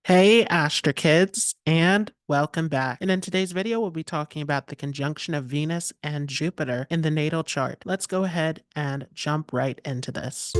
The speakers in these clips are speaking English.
Hey, Astra kids, and welcome back. And in today's video, we'll be talking about the conjunction of Venus and Jupiter in the natal chart. Let's go ahead and jump right into this.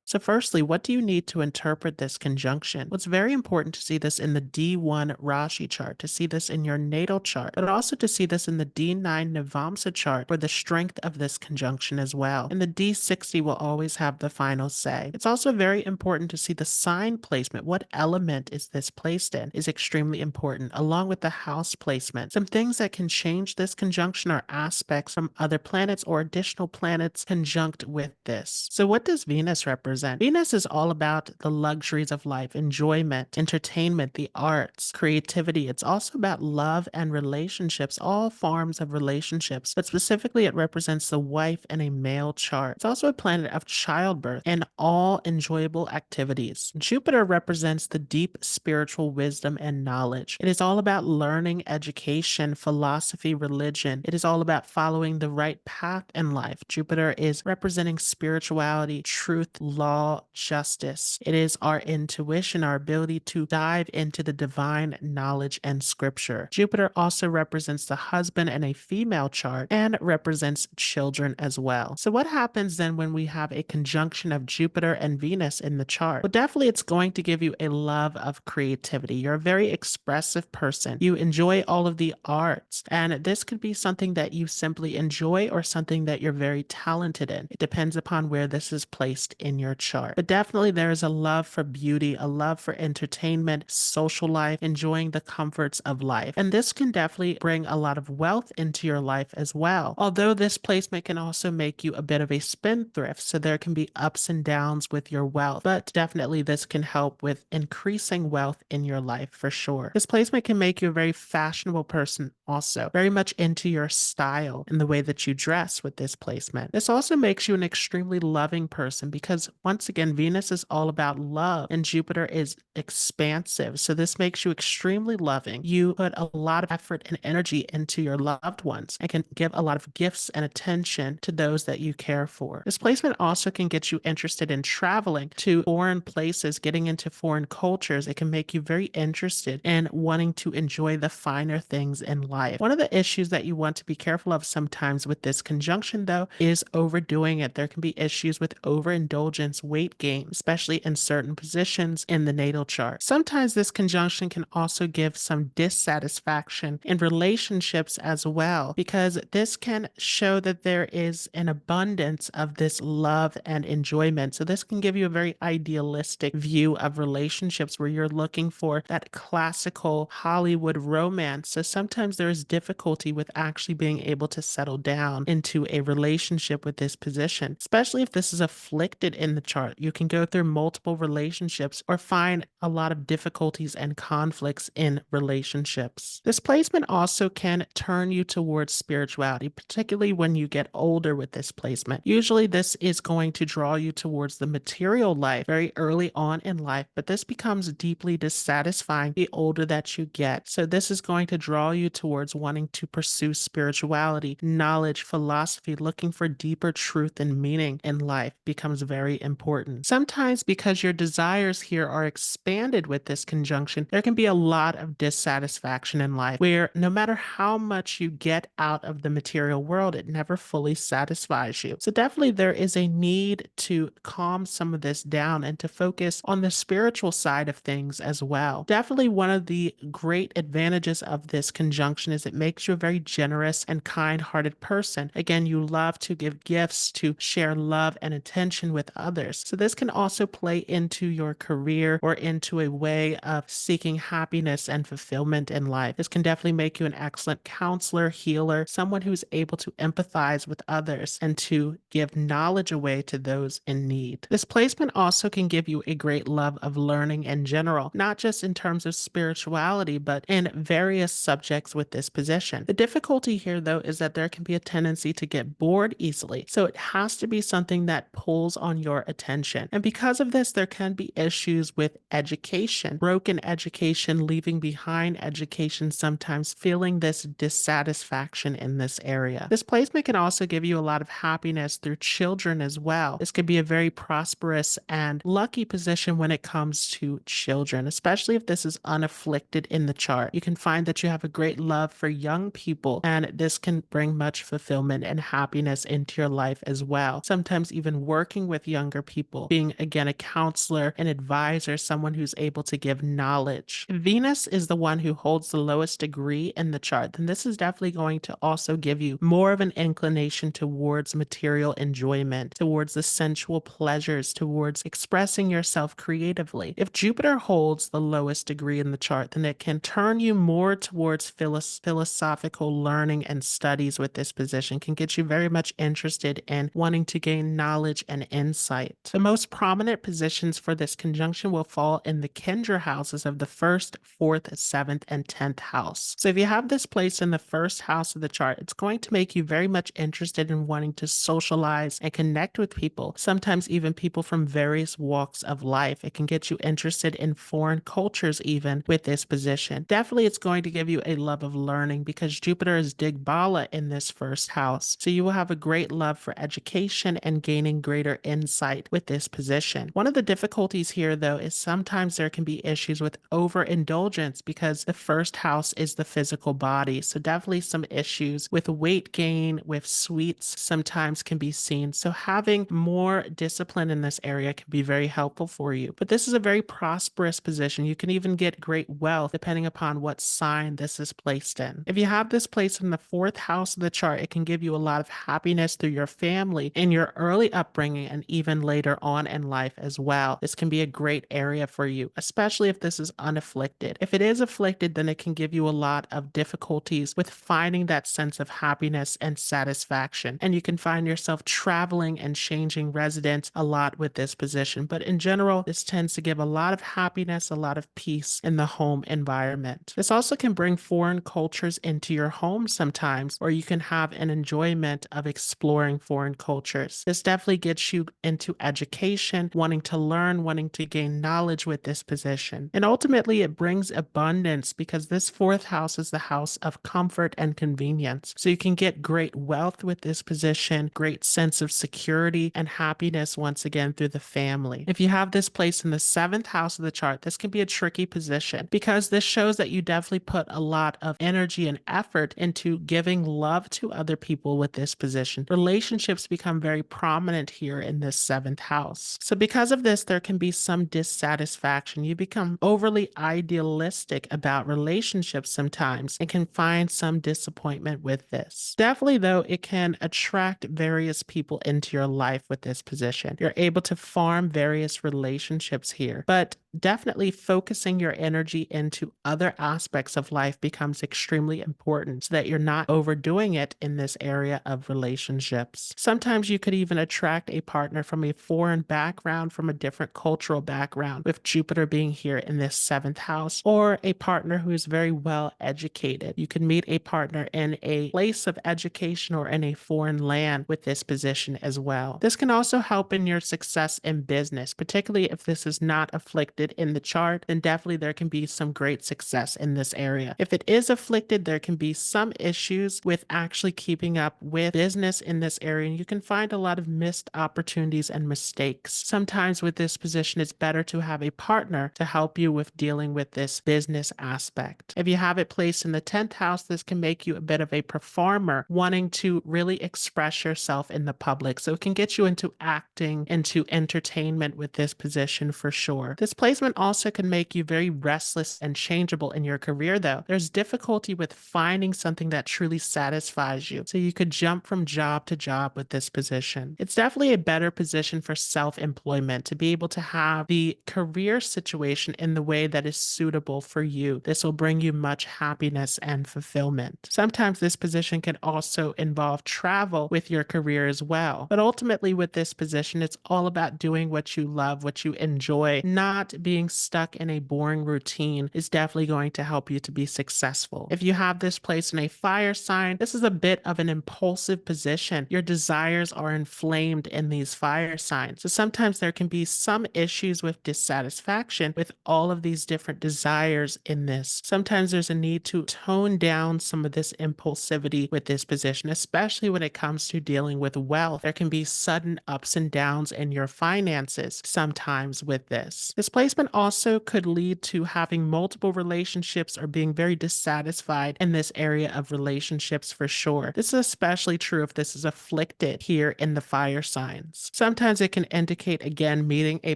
So firstly, what do you need to interpret this conjunction? Well, it's very important to see this in the D1 Rashi chart, to see this in your natal chart, but also to see this in the D9 Navamsa chart for the strength of this conjunction as well. And the D60 will always have the final say. It's also very important to see the sign placement. What element is this placed in is extremely important, along with the house placement. Some things that can change this conjunction are aspects from other planets or additional planets conjunct with this. So what does Venus represent? Venus is all about the luxuries of life, enjoyment, entertainment, the arts, creativity. It's also about love and relationships, all forms of relationships, but specifically it represents the wife in a male chart. It's also a planet of childbirth and all enjoyable activities. Jupiter represents the deep spiritual wisdom and knowledge. It is all about learning, education, philosophy, religion. It is all about following the right path in life. Jupiter is representing spirituality, truth, law, justice. It is our intuition, our ability to dive into the divine knowledge and scripture. Jupiter also represents the husband in a female chart and represents children as well. So what happens then when we have a conjunction of Jupiter and Venus in the chart? Well, definitely it's going to give you a love of creativity. You're a very expressive person. You enjoy all of the arts, and this could be something that you simply enjoy or something that you're very talented in. It depends upon where this is placed in your chart. But definitely there is a love for beauty, a love for entertainment, social life, enjoying the comforts of life. And this can definitely bring a lot of wealth into your life as well. Although this placement can also make you a bit of a spendthrift, so there can be ups and downs with your wealth. But definitely this can help with increasing wealth in your life for sure. This placement can make you a very fashionable person also, very much into your style and the way that you dress with this placement. This also makes you an extremely loving person because once again, Venus is all about love and Jupiter is expansive. So this makes you extremely loving. You put a lot of effort and energy into your loved ones and can give a lot of gifts and attention to those that you care for. This placement also can get you interested in traveling to foreign places, getting into foreign cultures. It can make you very interested in wanting to enjoy the finer things in life. One of the issues that you want to be careful of sometimes with this conjunction, though, is overdoing it. There can be issues with overindulgence, weight gain, especially in certain positions in the natal chart. Sometimes this conjunction can also give some dissatisfaction in relationships as well, because this can show that there is an abundance of this love and enjoyment. So this can give you a very idealistic view of relationships where you're looking for that classical Hollywood romance. So sometimes there is difficulty with actually being able to settle down into a relationship with this position, especially if this is afflicted in the chart. You can go through multiple relationships or find a lot of difficulties and conflicts in relationships. This placement also can turn you towards spirituality, particularly when you get older with this placement. Usually this is going to draw you towards the material life very early on in life, but this becomes deeply dissatisfying the older that you get. So this is going to draw you towards wanting to pursue spirituality, knowledge, philosophy, looking for deeper truth and meaning in life becomes very important. Sometimes because your desires here are expanded with this conjunction, there can be a lot of dissatisfaction in life where no matter how much you get out of the material world, it never fully satisfies you. So definitely there is a need to calm some of this down and to focus on the spiritual side of things as well. Definitely one of the great advantages of this conjunction is it makes you a very generous and kind-hearted person. Again, you love to give gifts, to share love and attention with others. So this can also play into your career or into a way of seeking happiness and fulfillment in life. This can definitely make you an excellent counselor, healer, someone who's able to empathize with others and to give knowledge away to those in need. This placement also can give you a great love of learning in general, not just in terms of spirituality, but in various subjects with this position. The difficulty here, though, is that there can be a tendency to get bored easily. So it has to be something that pulls on your attention. And because of this, there can be issues with education, broken education, leaving behind education, sometimes feeling this dissatisfaction in this area. This placement can also give you a lot of happiness through children as well. This could be a very prosperous and lucky position when it comes to children, especially if this is unafflicted in the chart. You can find that you have a great love for young people, and this can bring much fulfillment and happiness into your life as well. Sometimes even working with younger people, being again a counselor, an advisor, someone who's able to give knowledge. If Venus is the one who holds the lowest degree in the chart, then this is definitely going to also give you more of an inclination towards material enjoyment, towards the sensual pleasures, towards expressing yourself creatively. If Jupiter holds the lowest degree in the chart, then it can turn you more towards philosophical learning and studies with this position, can get you very much interested in wanting to gain knowledge and insight. The most prominent positions for this conjunction will fall in the Kendra houses of the 1st, 4th, 7th, and 10th house. So if you have this place in the 1st house of the chart, it's going to make you very much interested in wanting to socialize and connect with people, sometimes even people from various walks of life. It can get you interested in foreign cultures even with this position. Definitely it's going to give you a love of learning because Jupiter is Digbala in this 1st house. So you will have a great love for education and gaining greater insight with this position. One of the difficulties here though is sometimes there can be issues with overindulgence because the 1st house is the physical body. So definitely some issues with weight gain, with sweets sometimes can be seen. So having more discipline in this area can be very helpful for you. But this is a very prosperous position. You can even get great wealth depending upon what sign this is placed in. If you have this placed in the 4th house of the chart, it can give you a lot of happiness through your family in your early upbringing and even later on in life as well. This can be a great area for you, especially if this is unafflicted. If it is afflicted, then it can give you a lot of difficulties with finding that sense of happiness and satisfaction. And you can find yourself traveling and changing residence a lot with this position. But in general, this tends to give a lot of happiness, a lot of peace in the home environment. This also can bring foreign cultures into your home sometimes, or you can have an enjoyment of exploring foreign cultures. This definitely gets you into education, wanting to learn, wanting to gain knowledge with this position. And ultimately, it brings abundance because this 4th house is the house of comfort and convenience. So you can get great wealth with this position, great sense of security and happiness once again through the family. If you have this place in the 7th house of the chart, this can be a tricky position because this shows that you definitely put a lot of energy and effort into giving love to other people with this position. Relationships become very prominent here in this 7th house. So because of this, there can be some dissatisfaction. You become overly idealistic about relationships sometimes and can find some disappointment with this. Definitely though, it can attract various people into your life with this position. You're able to farm various relationships here, but definitely focusing your energy into other aspects of life becomes extremely important so that you're not overdoing it in this area of relationships. Sometimes you could even attract a partner from a foreign background, from a different cultural background, with Jupiter being here in this 7th house, or a partner who is very well educated. You can meet a partner in a place of education or in a foreign land with this position as well. This can also help in your success in business, particularly if this is not afflicted in the chart, then definitely there can be some great success in this area. If it is afflicted, there can be some issues with actually keeping up with business in this area, and you can find a lot of missed opportunities and mistakes. Sometimes with this position, it's better to have a partner to help you with dealing with this business aspect. If you have it placed in the 10th house, this can make you a bit of a performer, wanting to really express yourself in the public. So it can get you into acting, into entertainment with this position for sure. This placement also can make you very restless and changeable in your career though. There's difficulty with finding something that truly satisfies you. So you could jump from job to job with this position. It's definitely a better position for self-employment to be able to have the career situation in the way that is suitable for you. This will bring you much happiness and fulfillment. Sometimes this position can also involve travel with your career as well. But ultimately with this position, it's all about doing what you love, what you enjoy. Not being stuck in a boring routine is definitely going to help you to be successful. If you have this place in a fire sign, this is a bit of an impulsive position. Your desires are inflamed in these fire signs. So sometimes there can be some issues with dissatisfaction with all of these different desires in this. Sometimes there's a need to tone down some of this impulsivity with this position, especially when it comes to dealing with wealth. There can be sudden ups and downs in your finances sometimes with this. This placement also could lead to having multiple relationships or being very dissatisfied in this area of relationships for sure. This is especially true if this is afflicted here in the fire signs. Sometimes it can indicate, again, meeting a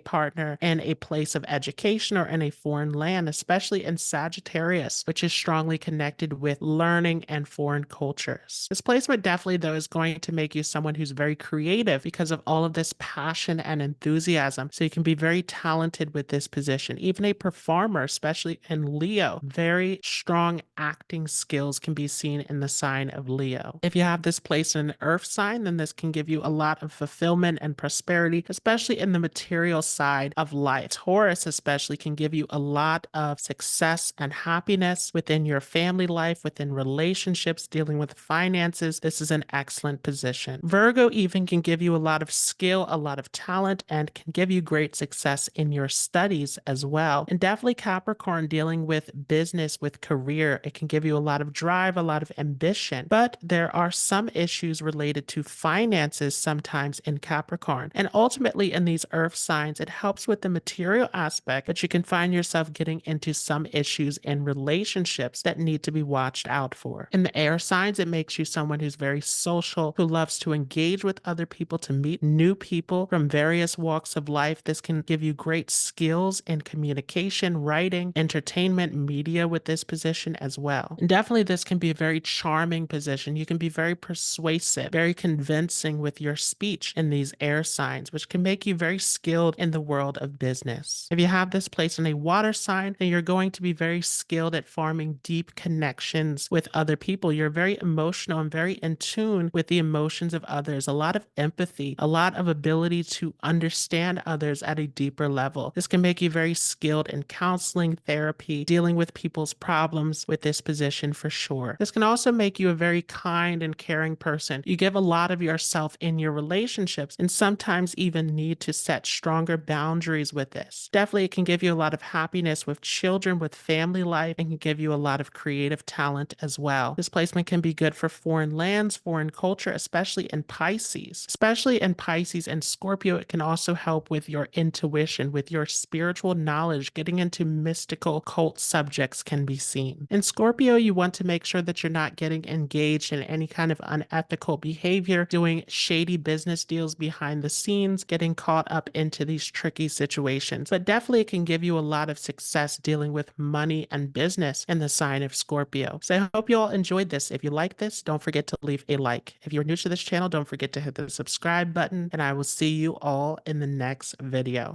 partner in a place of education or in a foreign land, especially in Sagittarius, which is strongly connected with learning and foreign cultures. This placement definitely, though, is going to make you someone who's very creative because of all of this passion and enthusiasm. So you can be very talented with this position. Even a performer, especially in Leo, very strong acting skills can be seen in the sign of Leo. If you have this place in an earth sign, then this can give you a lot of fulfillment and prosperity, especially in the material side of life. Taurus especially can give you a lot of success and happiness within your family life, within relationships, dealing with finances. This is an excellent position. Virgo even can give you a lot of skill, a lot of talent, and can give you great success in your studies as well. And definitely Capricorn, dealing with business, with career, it can give you a lot of drive, a lot of ambition. But there are some issues related to finances sometimes in Capricorn. And ultimately in these earth signs, it helps with the material aspect, but you can find yourself getting into some issues in relationships that need to be watched out for. In the air signs, it makes you someone who's very social, who loves to engage with other people, to meet new people from various walks of life. This can give you great skills in communication, writing, entertainment, media with this position as well. And definitely this can be a very charming position. You can be very persuasive, very convincing with your speech in these air signs, which can make you very skilled in the world of business. If you have this place in a water sign, then you're going to be very skilled at forming deep connections with other people. You're very emotional and very in tune with the emotions of others. A lot of empathy, a lot of ability to understand others at a deeper level. This can make you very skilled in counseling, therapy, dealing with people's problems with this position for sure. This can also make you a very kind and caring person. You give a lot of yourself in your relationships and sometimes even need to set stronger boundaries with this. Definitely it can give you a lot of happiness with children, with family life, and can give you a lot of creative talent as well. This placement can be good for foreign lands, foreign culture, especially in Pisces. Especially in Pisces and Scorpio, it can also help with your intuition, with your spiritual knowledge. Getting into mystical cult subjects can be seen. In Scorpio, you want to make sure that you're not getting engaged in any kind of unethical behavior, doing shady business deals behind the scenes, getting caught up into these tricky situations. But definitely it can give you a lot of success dealing with money and business in the sign of Scorpio. So I hope you all enjoyed this. If you like this, don't forget to leave a like. If you're new to this channel, don't forget to hit the subscribe button, and I will see you all in the next video.